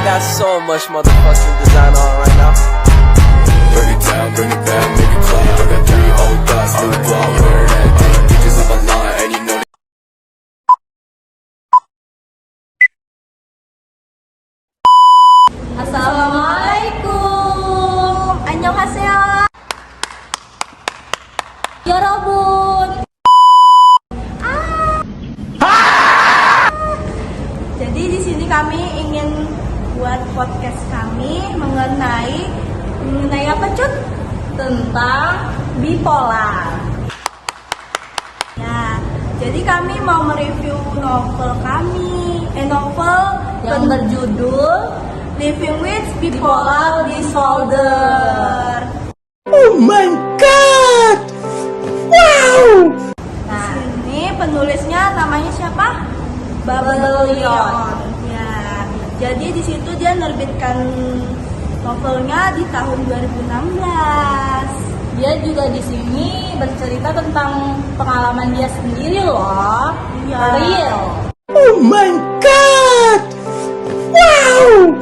got so much motherfucking design on right now. Bring it down, bring it back, make it clap. I got 3 old thoughts, new block, wear that thing. Bitches on my line, and you know Assalamualaikum. Annyeonghaseyo. Yorobun. Jadi di sini kami ingin buat podcast kami mengenai apa Cut? Tentang bipolar. Ya, jadi kami mau mereview novel kami, novel yang berjudul Living with Bipolar Disorder. Oh my god! Wow! Nah, ini penulisnya namanya siapa? Babellion. Ya, jadi di situ dia menerbitkan novelnya di tahun 2016. Dia juga di sini bercerita tentang pengalaman dia sendiri loh. Iya. Real. Oh my god! Wow!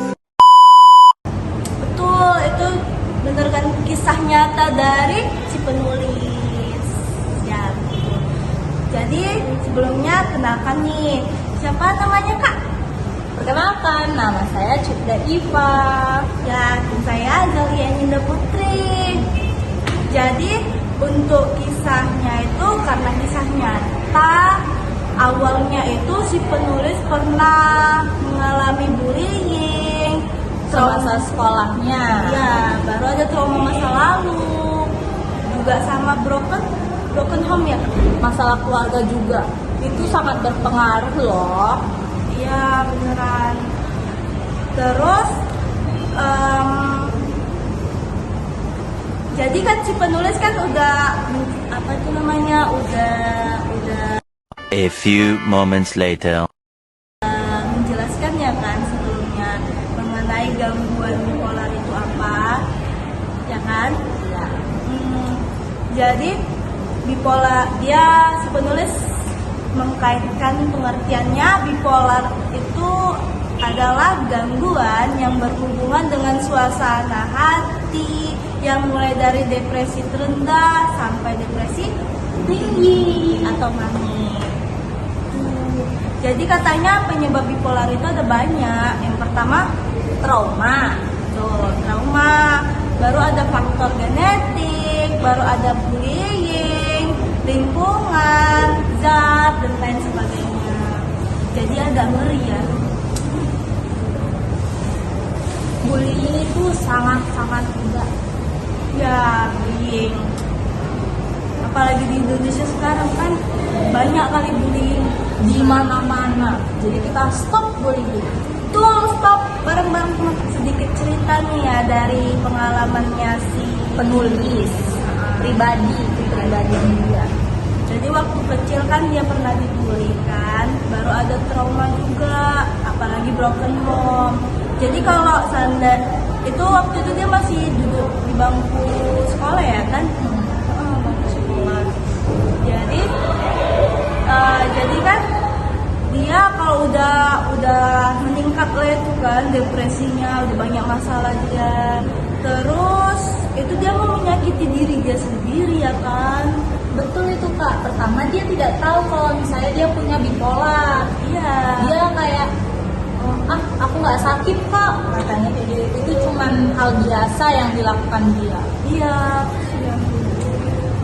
Betul, itu bener kan kisah nyata dari si penulis. Ya, betul. Jadi sebelumnya kenalkan nih, siapa namanya Kak? Perkenalkan, nama saya Cipta Iva. Ya, dan saya Zalia Ninda Putri. Jadi untuk kisahnya itu karena kisah nyata, awalnya itu si penulis pernah mengalami bullying Semasa sekolahnya. ya, baru ada trauma masa lalu, juga sama broken home ya. Masalah keluarga juga. Itu sangat berpengaruh loh. Iya beneran. Terus jadi kan si penulis kan udah apa itu namanya udah A few moments later. menjelaskan ya kan sebelumnya mengenai gangguan bipolar itu apa, ya kan? Ya. Jadi bipolar dia si penulis mengkaitkan pengertiannya bipolar itu adalah gangguan yang berhubungan dengan suasana hati yang mulai dari depresi terendah sampai depresi tinggi atau manis. Jadi katanya penyebab bipolar itu ada banyak. Yang pertama trauma. Tuh, trauma. Baru ada faktor genetik, baru ada bullying, lingkungan, zat dan lain sebagainya. Jadi agak ngeri ya. Bullying itu sangat-sangat tidak. Ya, bullying. Apalagi di Indonesia sekarang kan banyak kali bullying Di mana-mana. Jadi kita stop bullying. Tuh, stop bareng-bareng sedikit cerita nih ya dari pengalamannya si Penulis pribadi dia. Jadi waktu kecil kan dia pernah dibully kan, baru ada trauma juga, apalagi broken home. Jadi kalau itu waktu itu dia masih duduk di bangku sekolah ya kan, bangku sekolah. Jadi kan dia kalau udah meningkat lah itu kan depresinya, udah banyak masalah dia. Terus itu dia mau menyakiti diri dia sendiri ya kan. Betul itu Kak. Pertama dia tidak tahu kalau misalnya dia punya bipolar. Iya. Dia kayak aku nggak sakit kok katanya kayak gitu. Itu cuman hal biasa yang dilakukan dia. Iya.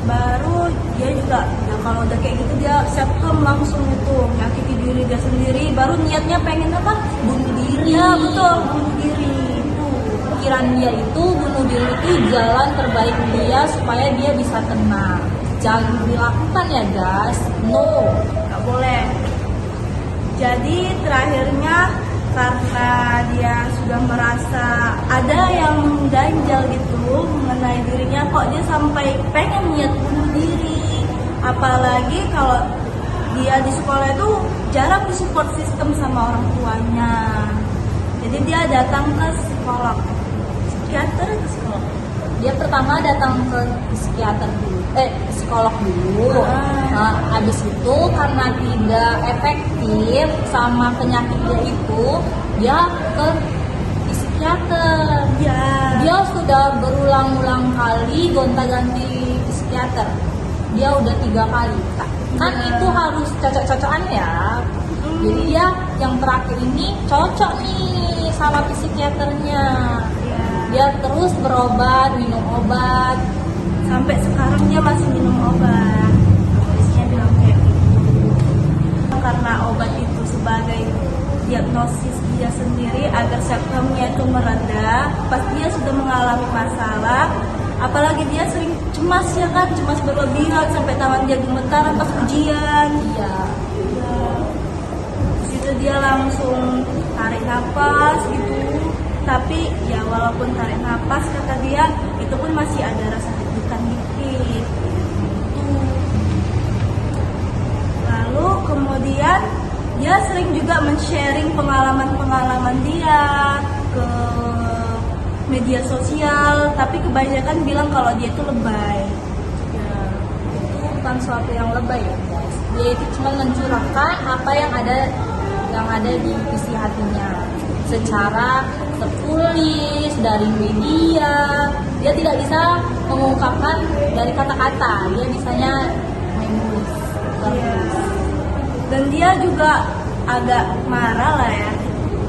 Baru dia juga kalau udah kayak gitu dia self-harm langsung itu menyakiti diri dia sendiri. Baru niatnya pengen apa? Bunuh diri. Ya betul, bunuh diri. Pikiran dia itu bunuh diri itu jalan terbaik dia supaya dia bisa tenang. Jangan dilakukan ya guys. No, Nggak boleh. Jadi terakhirnya karena dia sudah merasa ada yang mengganjal gitu mengenai dirinya, kok dia sampai pengen niat bunuh diri. Apalagi kalau dia di sekolah itu jarang disupport sistem sama orang tuanya. Jadi dia datang ke psikolog, psikiater atau psikolog. dia pertama datang ke psikiater dulu, psikolog dulu. Nah, habis itu karena tidak efektif sama penyakit dia itu, dia ke psikiater. Ya. Dia sudah berulang-ulang kali gonta-ganti psikiater. Dia udah 3 kali. Kan itu harus cocok-cocokan ya. Jadi dia yang terakhir ini cocok nih sama psikiaternya. Ya. Dia terus berobat, minum obat. Sampai sekarang dia masih minum obat. Polisnya bilang kayak gitu. Karena obat itu sebagai diagnosis dia sendiri agar symptomnya itu mereda. Pas dia sudah mengalami masalah, apalagi dia sering cemas ya kan, cemas berlebihan sampai tangan dia gemetaran pas ujian. Iya. Ya. Di situ dia langsung tarik nafas gitu. Tapi ya walaupun tarik nafas kata dia itu pun masih ada rasa deg-degan dikit. Lalu kemudian dia sering juga men-sharing pengalaman-pengalaman dia ke media sosial, tapi kebanyakan bilang kalau dia itu lebay. Ya, itu bukan suatu yang lebay ya guys. Dia itu cuma mencurahkan apa yang ada di isi hatinya secara tertulis dari media. Dia tidak bisa mengungkapkan dari kata-kata, dia bisanya menulis. Dan dia juga agak marah lah ya.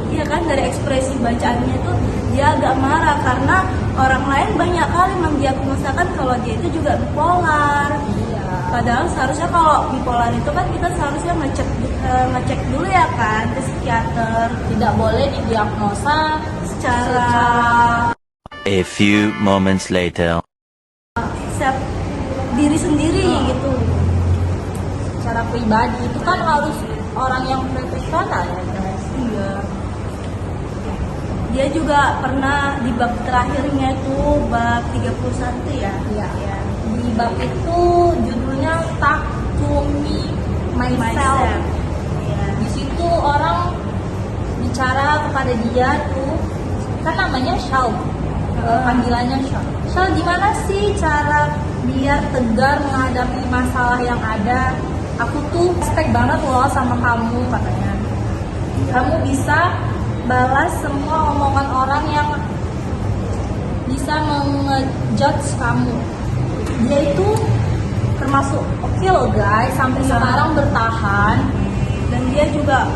Dia kan dari ekspresi bacaannya itu dia agak marah karena orang lain banyak kali mendiagnosakan kalau dia itu juga bipolar. Iya. Padahal seharusnya kalau bipolar itu kan kita seharusnya ngecek dulu ya kan ke psikiater. Tidak boleh didiagnosa Secara A few moments later. diri sendiri gitu. secara pribadi. Itu kan harus orang yang profesional ya guys. Iya. Dia juga pernah di bab terakhirnya itu bab 31 ya. Iya. Iya. Di bab itu judulnya Talk to Me Myself. Iya. Di situ orang bicara kepada dia tuh, kan namanya Shaw, panggilannya Shaw. Shaw, gimana sih cara biar tegar menghadapi masalah yang ada? Aku tuh respect banget loh sama kamu, katanya. Kamu bisa balas semua omongan orang yang bisa mengejudge kamu. Dia itu termasuk oke loh guys, sampai sekarang bertahan. Dan dia juga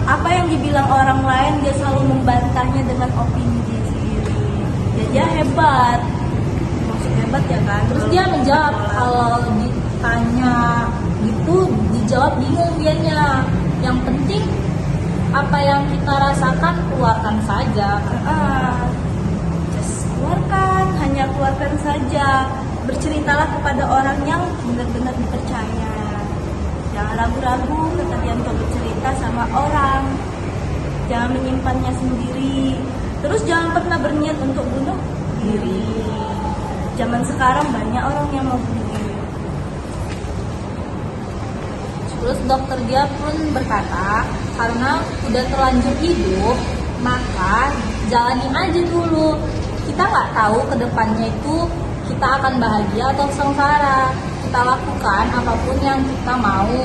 apa yang dibilang orang lain dia selalu membantahnya dengan opini dia sendiri. Dia hebat, maksud hebat ya kan. Terus dia menjawab kalau ditanya gitu, dijawab bingung dianya. Yang penting apa yang kita rasakan keluarkan saja. Just keluarkan, hanya keluarkan saja. Berceritalah kepada orang yang benar-benar dipercaya. Jangan ragu-ragu kata dia untuk bercerita sama orang. Jangan menyimpannya sendiri. Terus jangan pernah berniat untuk bunuh diri. Zaman sekarang banyak orang yang mau bunuh diri. Terus dokter dia pun berkata, karena udah terlanjur hidup, maka jalani aja dulu. Kita nggak tahu ke depannya itu kita akan bahagia atau sengsara. Kita lakukan apapun yang kita mau.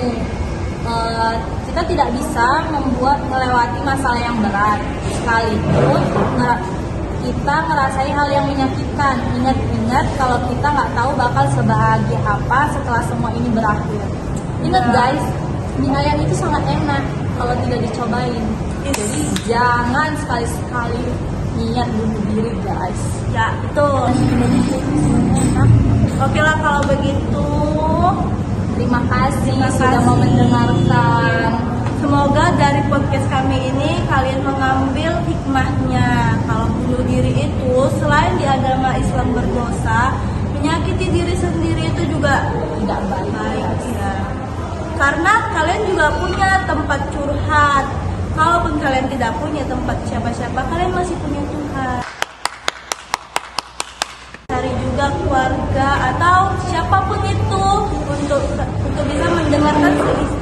Kita tidak bisa melewati masalah yang berat. Sekalipun kita ngerasain hal yang menyakitkan. Ingat kalau kita nggak tahu bakal sebahagia apa setelah semua ini berakhir. Ingat guys, mie ayam itu sangat enak kalau tidak dicobain. Jadi jangan sekali-sekali niat bunuh diri guys. Ya betul. Oke lah kalau begitu. Terima kasih Terima sudah kasih. mau mendengarkan. Semoga dari podcast kami ini kalian mengambil hikmahnya. Kalau bunuh diri itu selain di agama Islam berdosa, menyakiti diri sendiri itu juga Tidak baik. ya. Karena kalian juga punya tempat curhat. Kalaupun kalian tidak punya tempat siapa-siapa, kalian masih punya Tuhan. Cari juga keluarga atau siapapun itu untuk bisa mendengarkan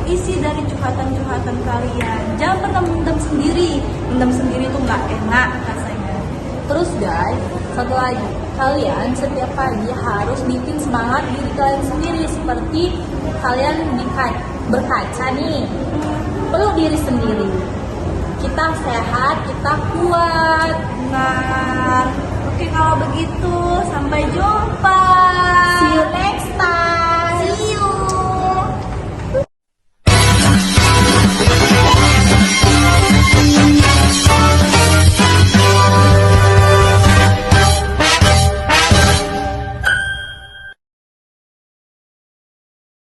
isi dari curhatan-curhatan kalian. Jangan pernah mendam sendiri. Mendam sendiri itu nggak enak rasanya. Terus guys, satu lagi, kalian setiap pagi harus bikin semangat diri kalian sendiri. Seperti kalian berkaca nih, peluk diri sendiri. kita sehat, kita kuat. Nah, oke kalau begitu sampai jumpa.